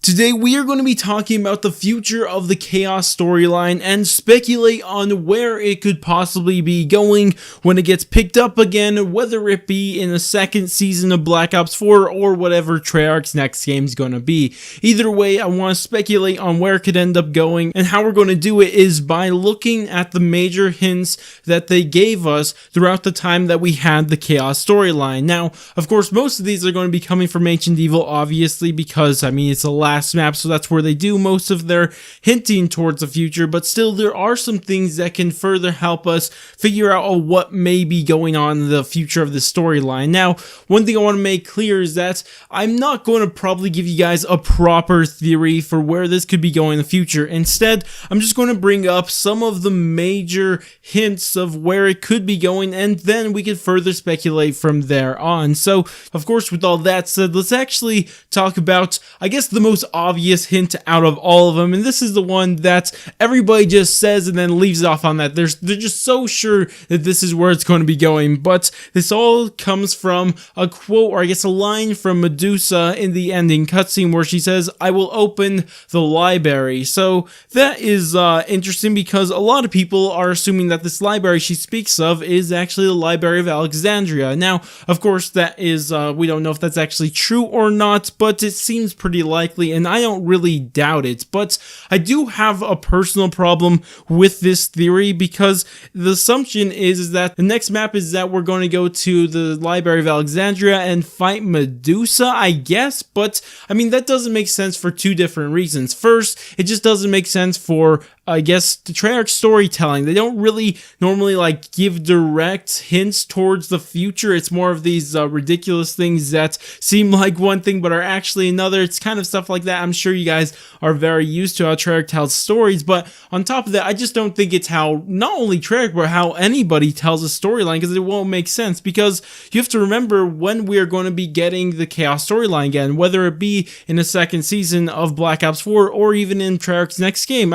Today we are going to be talking about the future of the Chaos storyline and speculate on where it could possibly be going when it gets picked up again, whether it be in the second season of Black Ops 4 or whatever Treyarch's next game is going to be. Either way, I want to speculate on where it could end up going, and how we're going to do it is by looking at the major hints that they gave us throughout the time that we had the Chaos storyline. Now, of course, most of these are going to be coming from Ancient Evil, obviously, because, it's the last map, so that's where they do most of their hinting towards the future, but still there are some things that can further help us figure out what may be going on in the future of the storyline. Now, one thing I want to make clear is that I'm not going to probably give you guys a proper theory for where this could be going in the future. Instead, I'm just going to bring up some of the major hints of where it could be going, and then we can further speculate from there on. So, of course, with all that said, let's actually talk about, I guess, the most obvious hint out of all of them, and this is the one that everybody just says and then leaves off on that. They're just so sure that this is where it's going to be going, but this all comes from a quote, or I guess a line from Medusa in the ending cutscene where she says, "I will open the library." So that is interesting, because a lot of people are assuming that this library she speaks of is actually the Library of Alexandria. Now, of course, that is, we don't know if that's actually true or not, but it seems pretty likely, and I don't really doubt it. But I do have a personal problem with this theory, because the assumption is that the next map is that we're going to go to the Library of Alexandria and fight Medusa, I guess, but that doesn't make sense for two different reasons. First, it just doesn't make sense for, I guess, the Treyarch storytelling. They don't really normally give direct hints towards the future. It's more of these ridiculous things that seem like one thing but are actually another. It's kind of stuff like that. I'm sure you guys are very used to how Treyarch tells stories, but on top of that, I just don't think it's how not only Treyarch but how anybody tells a storyline, because it won't make sense. Because you have to remember when we are going to be getting the Chaos storyline again, whether it be in the second season of Black Ops 4 or even in Treyarch's next game.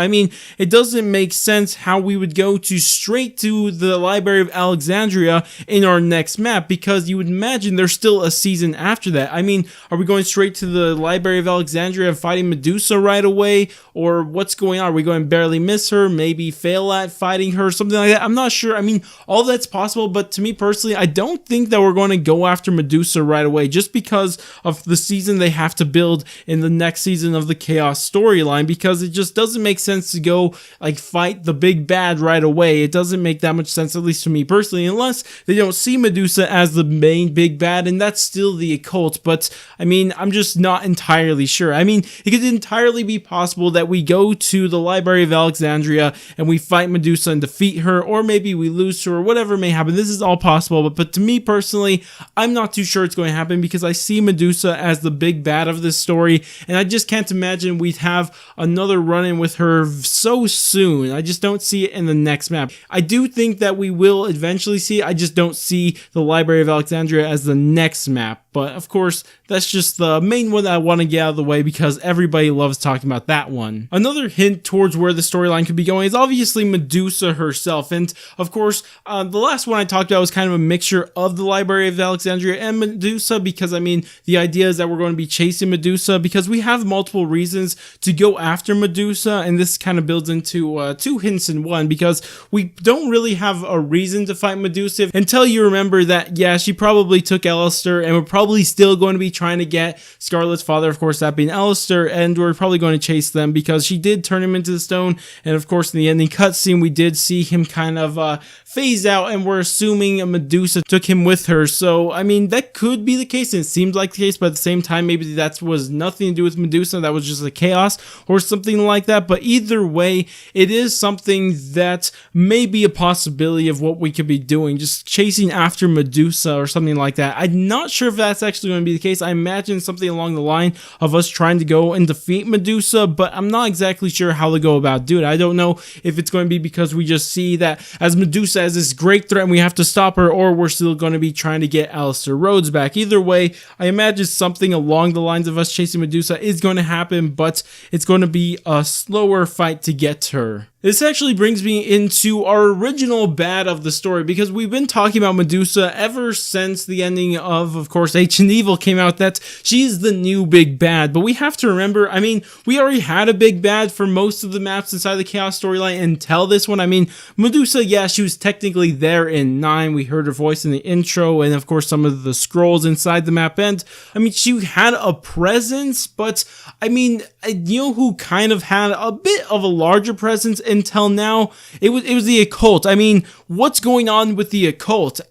It doesn't make sense how we would go straight to the Library of Alexandria in our next map, because you would imagine there's still a season after that. Are we going straight to the Library of Alexandria and fighting Medusa right away? Or what's going on? Are we going to barely miss her, maybe fail at fighting her, something like that? I'm not sure. All that's possible, but to me personally, I don't think that we're going to go after Medusa right away, just because of the season they have to build in the next season of the Chaos storyline, because it just doesn't make sense to go fight the big bad right away. It doesn't make that much sense, at least to me personally, unless they don't see Medusa as the main big bad, and that's still the occult. But I'm just not entirely sure. It could entirely be possible that we go to the Library of Alexandria and we fight Medusa and defeat her, or maybe we lose to her, or whatever may happen. This is all possible, but to me personally, I'm not too sure it's going to happen, because I see Medusa as the big bad of this story, and I just can't imagine we'd have another run-in with her so soon. I just don't see it in the next map. I do think that we will eventually see it. I just don't see the Library of Alexandria as the next map. But of course, that's just the main one that I want to get out of the way, because everybody loves talking about that one. Another hint towards where the storyline could be going is obviously Medusa herself. And of course, the last one I talked about was kind of a mixture of the Library of Alexandria and Medusa, because the idea is that we're going to be chasing Medusa, because we have multiple reasons to go after Medusa, and this kind of builds into two hints in one, because we don't really have a reason to fight Medusa until you remember that, yeah, she probably took Alistair, and we're probably still going to be trying to get Scarlet's father, of course, that being Alistair, and we're probably going to chase them, because she did turn him into the stone, and of course in the ending cutscene we did see him kind of phase out, and we're assuming Medusa took him with her. So that could be the case, and it seems like the case, but at the same time maybe that was nothing to do with Medusa, that was just a Chaos or something like that. But either way, it is something that may be a possibility of what we could be doing, just chasing after Medusa or something like that. I'm not sure if that's actually going to be the case. I imagine something along the line of us trying to go and defeat Medusa, but I'm not exactly sure how to go about doing it. I don't know if it's going to be because we just see that as Medusa as this great threat and we have to stop her, or we're still going to be trying to get Alistair Rhodes back. Either way, I imagine something along the lines of us chasing Medusa is going to happen, but it's going to be a slower fight to get her. This actually brings me into our original bad of the story, because we've been talking about Medusa ever since the ending of course, Ancient Evil came out, that she's the new big bad. But we have to remember, I mean, we already had a big bad for most of the maps inside the Chaos storyline until this one. I mean, Medusa, yeah, she was technically there in 9. We heard her voice in the intro, and of course some of the scrolls inside the map end. I mean, she had a presence, but I mean, you know who kind of had a bit of a larger presence until now? It was the occult. I mean, what's going on with the occult?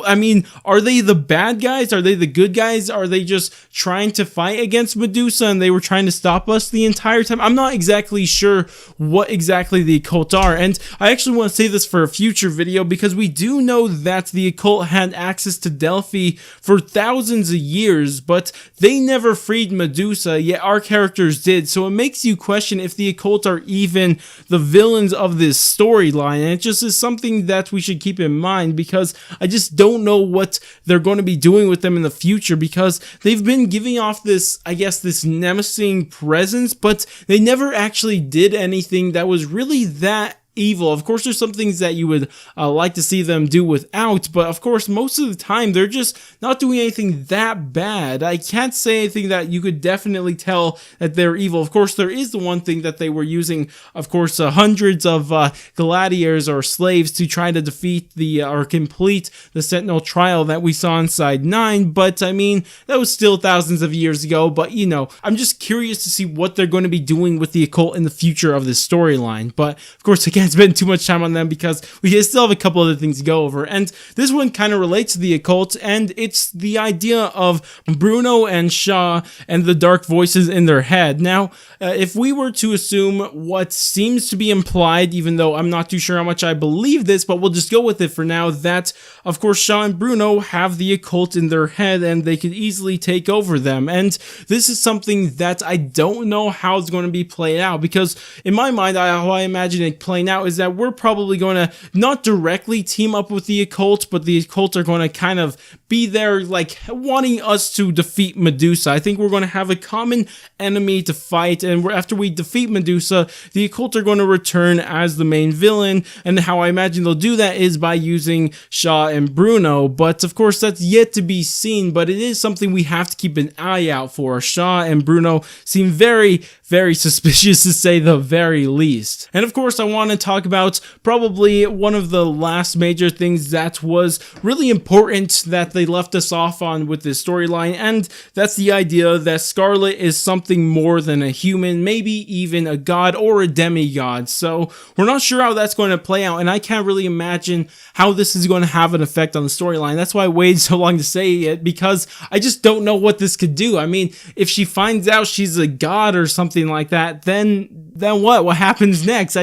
I mean, are they the bad guys? Are they the good guys? Are they just trying to fight against Medusa and they were trying to stop us the entire time? I'm not exactly sure what exactly the occult are, and I actually want to say this for a future video, because we do know that the occult had access to Delphi for thousands of years, but they never freed Medusa, yet our characters did. So it makes you question if the occult are even the villains of this storyline, and it just is something that we should keep in mind, because I just don't know what they're going to be doing with them in the future, because they've been giving off this, I guess, this menacing presence, but they never actually did anything that was really that evil. Of course, there's some things that you would like to see them do without, but of course, most of the time, they're just not doing anything that bad. I can't say anything that you could definitely tell that they're evil. Of course, there is the one thing that they were using, of course, hundreds of gladiators or slaves to try to defeat the or complete the Sentinel trial that we saw inside 9, but I mean, that was still thousands of years ago. But you know, I'm just curious to see what they're going to be doing with the occult in the future of this storyline. But of course, again, spend too much time on them because we still have a couple other things to go over, and this one kind of relates to the occult, and it's the idea of Bruno and Shaw and the dark voices in their head. Now, if we were to assume what seems to be implied, even though I'm not too sure how much I believe this, but we'll just go with it for now, that of course Shaw and Bruno have the occult in their head and they could easily take over them, and this is something that I don't know how it's going to be played out, because in my mind, how I imagine it playing out is that we're probably going to not directly team up with the occult, but the occult are going to kind of be there, like wanting us to defeat Medusa. I think we're going to have a common enemy to fight, and after we defeat Medusa, the occult are going to return as the main villain, and how I imagine they'll do that is by using Shaw and Bruno, but of course that's yet to be seen, but it is something we have to keep an eye out for. Shaw and Bruno seem very suspicious, to say the very least. And of course, I want to talk about probably one of the last major things that was really important that they left us off on with this storyline, and that's the idea that Scarlet is something more than a human, maybe even a god or a demigod. So we're not sure how that's going to play out, and I can't really imagine how this is going to have an effect on the storyline. That's why I waited so long to say it, because I just don't know what this could do. I mean, if she finds out she's a god or something like that, then what happens next?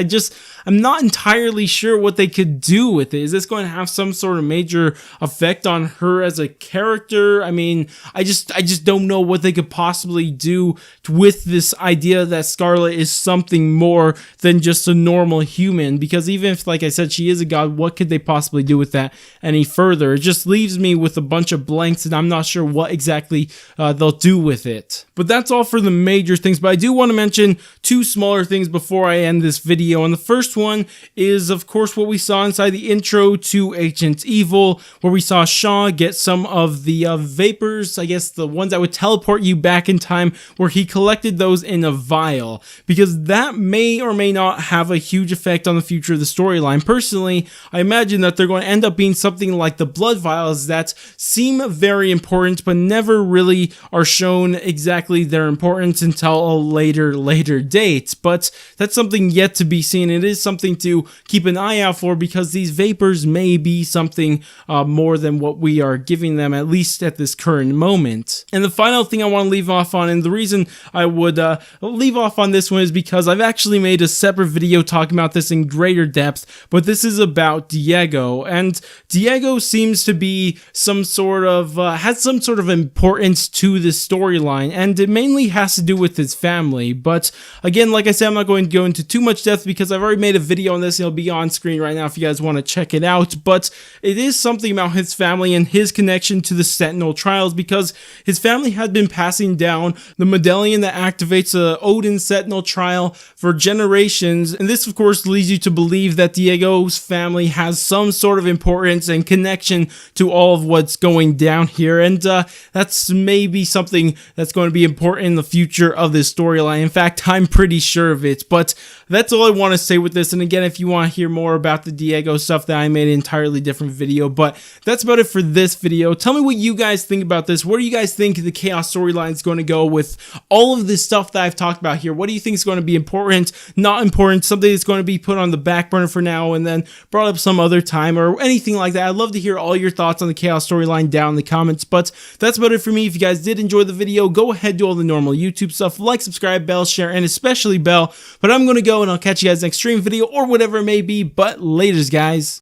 I'm not entirely sure what they could do with it. Is this going to have some sort of major effect on her as a character? I mean, I just don't know what they could possibly do with this idea that Scarlet is something more than just a normal human, because even if, like I said, she is a god, what could they possibly do with that any further? It just leaves me with a bunch of blanks, and I'm not sure what exactly they'll do with it. But that's all for the major things, but I do want to mention two smaller things before I end this video, and the first one is, of course, what we saw inside the intro to Ancient Evil, where we saw Shaw get some of the vapors, I guess the ones that would teleport you back in time, where he collected those in a vial, because that may or may not have a huge effect on the future of the storyline. Personally, I imagine that they're going to end up being something like the blood vials that seem very important, but never really are shown exactly their importance until a later date. But that's something yet to be seen. It is something to keep an eye out for, because these vapors may be something more than what we are giving them, at least at this current moment. And the final thing I want to leave off on, and the reason I would leave off on this one, is because I've actually made a separate video talking about this in greater depth, but this is about Diego, and Diego seems to be some sort of has some sort of importance to this storyline, and it mainly has to do with his family. But again, like I said, said, I'm not going to go into too much depth because I've already made a video on this. It'll be on screen right now if you guys want to check it out. But it is something about his family and his connection to the Sentinel trials, because his family had been passing down the medallion that activates the Odin Sentinel trial for generations. And this, of course, leads you to believe that Diego's family has some sort of importance and connection to all of what's going down here. And that's maybe something that's going to be important in the future of this storyline. In fact, I'm pretty sure of it. But that's all I want to say with this. And again, if you want to hear more about the Diego stuff, that I made an entirely different video. But that's about it for this video. Tell me what you guys think about this. Where do you guys think the Chaos storyline is going to go with all of this stuff that I've talked about here? What do you think is going to be important, not important, something that's going to be put on the back burner for now and then brought up some other time, or anything like that? I'd love to hear all your thoughts on the Chaos storyline down in the comments. But that's about it for me. If you guys did enjoy the video, go ahead, do all the normal YouTube stuff, like, subscribe, bell, share, and especially bell. But I'm going to go, and I'll catch you guys next stream video or whatever it may be. But laters, guys.